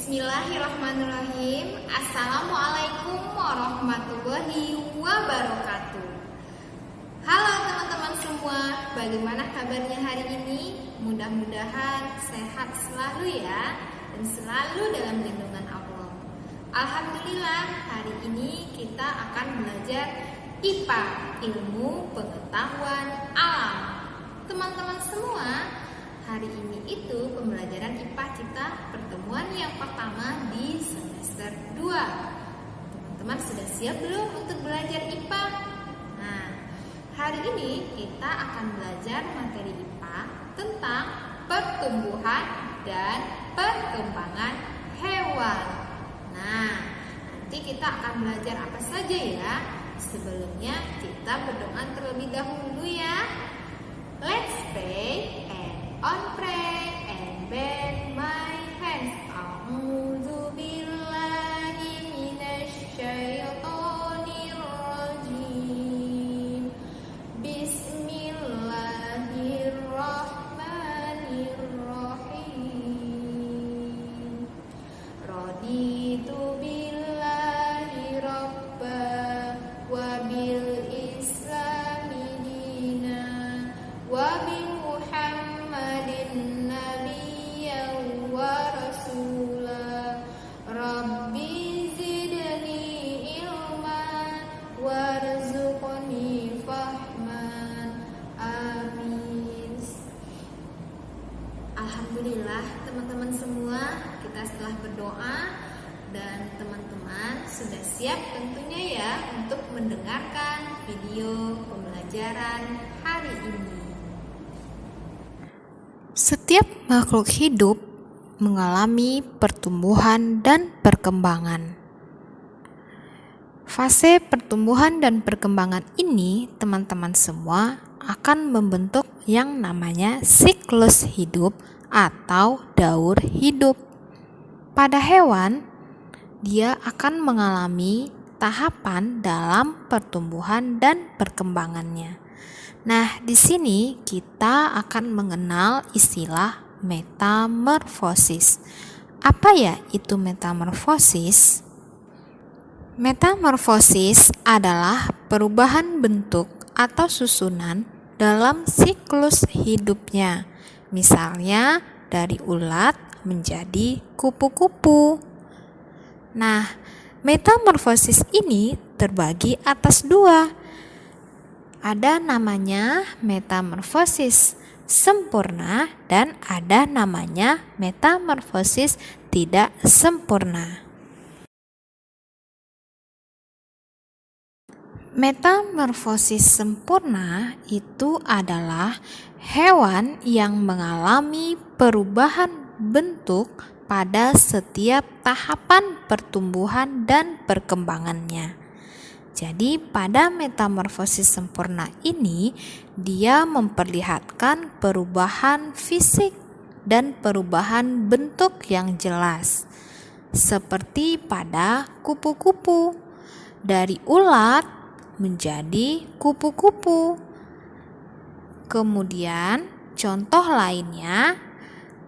Bismillahirrahmanirrahim. Assalamualaikum warahmatullahi wabarakatuh. Halo teman-teman semua, bagaimana kabarnya hari ini? Mudah-mudahan sehat selalu ya, dan selalu dalam lindungan Allah. Alhamdulillah, hari ini kita akan belajar IPA, ilmu pengetahuan alam. Teman-teman semua, hari ini itu pembelajaran IPA kita pertemuan yang pertama di semester 2. Teman-teman sudah siap belum untuk belajar IPA? Nah, hari ini kita akan belajar materi IPA tentang pertumbuhan dan perkembangan hewan. Nah, nanti kita akan belajar apa saja ya. Sebelumnya kita berdoa terlebih dahulu ya. Let's pray and on pray and bend my hands. A'udzu billahi minasy syaithanir rajim. Bismillahirrahmanirrahim. Raditu billahi rabba wa bil islami dina wa bi Muhammadin nabiyyan wa rasula. Rabbi zidni ilman warzuqni fahman. Amin. Alhamdulillah teman-teman semua, kita setelah berdoa dan teman-teman sudah siap tentunya ya untuk mendengarkan video pembelajaran hari ini. Setiap makhluk hidup mengalami pertumbuhan dan perkembangan. Fase pertumbuhan dan perkembangan ini, teman-teman semua, akan membentuk yang namanya siklus hidup atau daur hidup. Pada hewan, dia akan mengalami tahapan dalam pertumbuhan dan perkembangannya. Nah, di sini kita akan mengenal istilah metamorfosis. Apa ya itu metamorfosis? Metamorfosis adalah perubahan bentuk atau susunan dalam siklus hidupnya. Misalnya dari ulat menjadi kupu-kupu. Nah, metamorfosis ini terbagi atas dua. Ada namanya metamorfosis sempurna dan ada namanya metamorfosis tidak sempurna. Metamorfosis sempurna itu adalah hewan yang mengalami perubahan bentuk pada setiap tahapan pertumbuhan dan perkembangannya. Jadi pada metamorfosis sempurna ini, dia memperlihatkan perubahan fisik dan perubahan bentuk yang jelas. Seperti pada kupu-kupu, dari ulat menjadi kupu-kupu. Kemudian contoh lainnya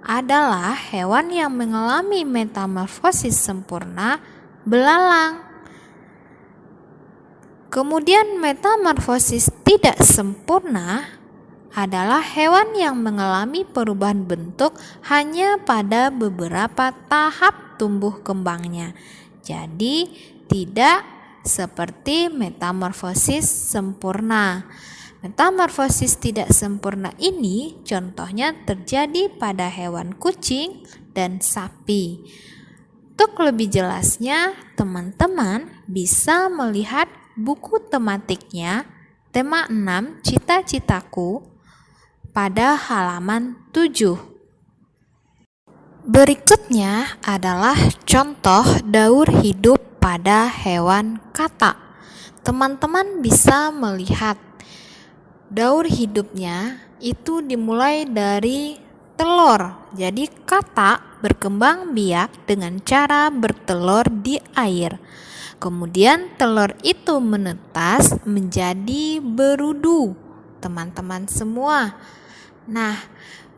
adalah hewan yang mengalami metamorfosis sempurna, belalang. Kemudian metamorfosis tidak sempurna adalah hewan yang mengalami perubahan bentuk hanya pada beberapa tahap tumbuh kembangnya. Jadi tidak seperti metamorfosis sempurna. Metamorfosis tidak sempurna ini contohnya terjadi pada hewan kucing dan sapi. Untuk lebih jelasnya, teman-teman bisa melihat buku tematiknya, tema 6 Cita-citaku pada halaman 7. Berikutnya adalah contoh daur hidup pada hewan katak. Teman-teman bisa melihat daur hidupnya itu dimulai dari telur. Jadi katak berkembang biak dengan cara bertelur di air. Kemudian telur itu menetas menjadi berudu, teman-teman semua. Nah,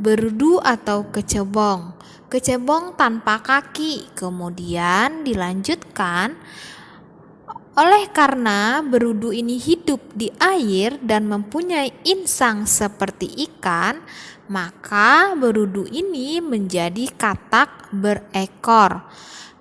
berudu atau kecebong. kecebong tanpa kaki. Kemudian dilanjutkan, oleh karena berudu ini hidup di air dan mempunyai insang seperti ikan, maka berudu ini menjadi katak berekor.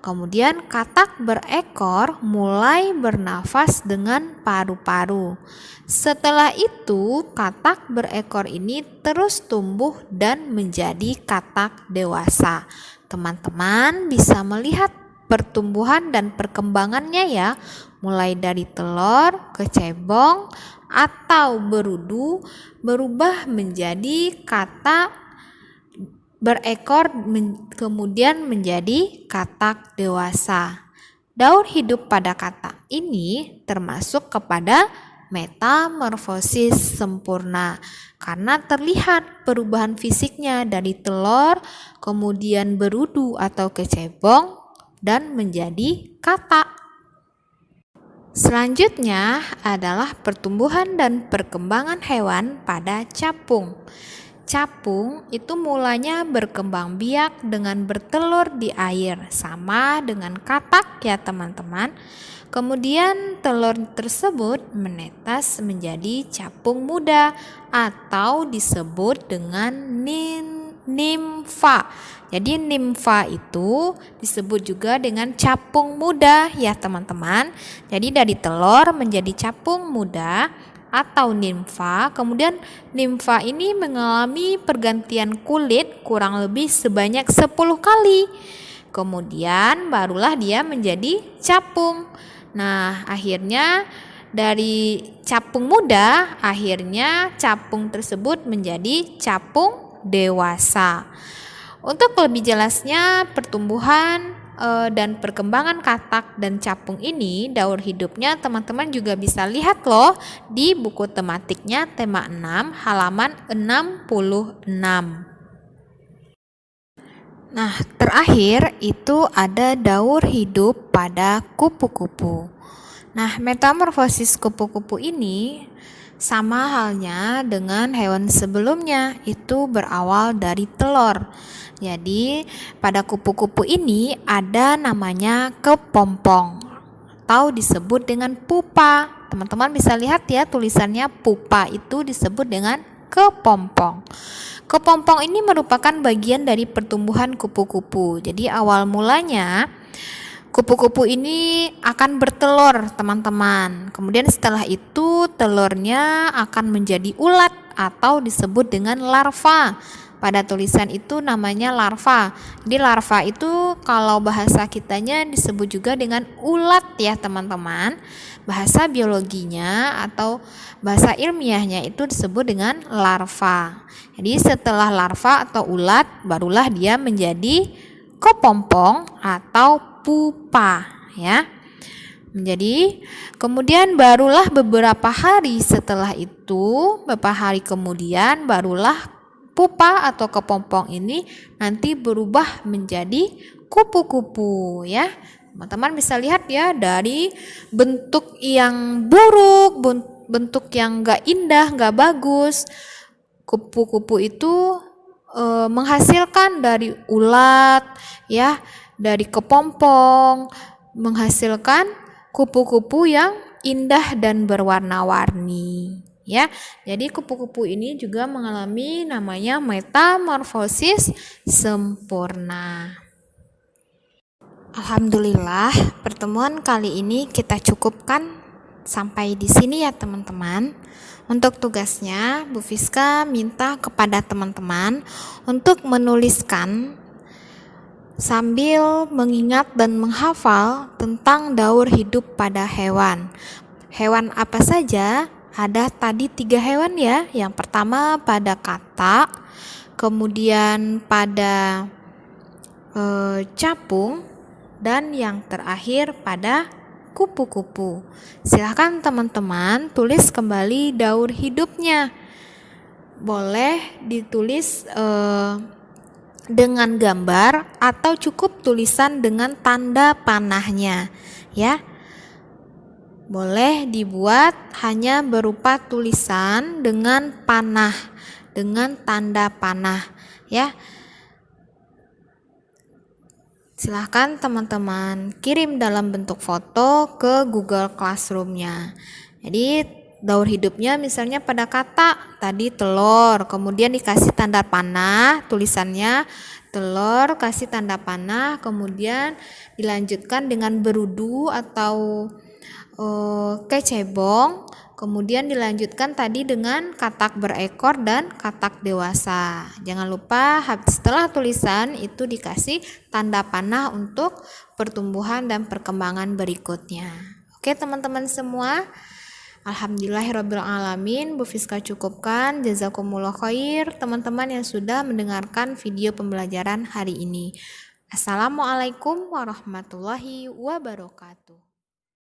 Kemudian katak berekor mulai bernafas dengan paru-paru. Setelah itu, katak berekor ini terus tumbuh dan menjadi katak dewasa. Teman-teman bisa melihat pertumbuhan dan perkembangannya ya, mulai dari telur, kecebong, atau berudu berubah menjadi katak berekor, kemudian menjadi katak dewasa. Daur hidup pada katak ini termasuk kepada metamorfosis sempurna karena terlihat perubahan fisiknya dari telur, kemudian berudu atau kecebong, dan menjadi katak. Selanjutnya adalah pertumbuhan dan perkembangan hewan pada capung. Capung itu mulanya berkembang biak dengan bertelur di air, sama dengan katak ya teman-teman. Kemudian telur tersebut menetas menjadi capung muda atau disebut dengan nimfa. Jadi nimfa itu disebut juga dengan capung muda ya teman-teman. Jadi dari telur menjadi capung muda atau nimfa. Kemudian nimfa ini mengalami pergantian kulit kurang lebih sebanyak 10 kali. Kemudian barulah dia menjadi capung. Nah, akhirnya dari capung muda, akhirnya capung tersebut menjadi capung dewasa. Untuk lebih jelasnya pertumbuhan dan perkembangan katak dan capung ini, daur hidupnya teman-teman juga bisa lihat loh di buku tematiknya tema 6 halaman 66. Nah, terakhir itu ada daur hidup pada kupu-kupu. Nah, metamorfosis kupu-kupu ini sama halnya dengan hewan sebelumnya, itu berawal dari telur. Jadi, pada kupu-kupu ini ada namanya kepompong atau disebut dengan pupa. Teman-teman bisa lihat ya tulisannya pupa itu disebut dengan kepompong. Kepompong ini merupakan bagian dari pertumbuhan kupu-kupu. Jadi awal mulanya kupu-kupu ini akan bertelur, teman-teman. Kemudian setelah itu telurnya akan menjadi ulat atau disebut dengan larva. Pada tulisan itu namanya larva. Jadi larva itu kalau bahasa kitanya disebut juga dengan ulat ya teman-teman. Bahasa biologinya atau bahasa ilmiahnya itu disebut dengan larva. Jadi setelah larva atau ulat barulah dia menjadi kepompong atau pupa ya. Menjadi kemudian barulah beberapa hari setelah itu, beberapa hari kemudian barulah pupa atau kepompong ini nanti berubah menjadi kupu-kupu ya. Teman-teman bisa lihat ya dari bentuk yang buruk, bentuk yang gak indah, gak bagus. Kupu-kupu itu menghasilkan dari ulat ya, dari kepompong, menghasilkan kupu-kupu yang indah dan berwarna-warni ya. Jadi kupu-kupu ini juga mengalami namanya metamorfosis sempurna. Alhamdulillah, pertemuan kali ini kita cukupkan sampai di sini ya teman-teman. Untuk tugasnya, Bu Fiska minta kepada teman-teman untuk menuliskan sambil mengingat dan menghafal tentang daur hidup pada hewan. Hewan apa saja? Ada tadi 3 hewan ya. Yang pertama pada katak, kemudian pada capung, dan yang terakhir pada kupu-kupu. Silahkan teman-teman tulis kembali daur hidupnya. Boleh ditulis dengan gambar atau cukup tulisan dengan tanda panahnya ya. Boleh dibuat hanya berupa tulisan dengan panah, dengan tanda panah ya. Silahkan teman-teman kirim dalam bentuk foto ke Google Classroom-nya. Jadi daur hidupnya misalnya pada kata tadi telur, kemudian dikasih tanda panah, tulisannya telur, kasih tanda panah, kemudian dilanjutkan dengan berudu atau kecebong, kemudian dilanjutkan tadi dengan katak berekor dan katak dewasa. Jangan lupa setelah tulisan itu dikasih tanda panah untuk pertumbuhan dan perkembangan berikutnya. Oke teman-teman semua, alhamdulillahirrabbilalamin, Bu Fiska cukupkan. Jazakumullah khair teman-teman yang sudah mendengarkan video pembelajaran hari ini. Assalamualaikum warahmatullahi wabarakatuh.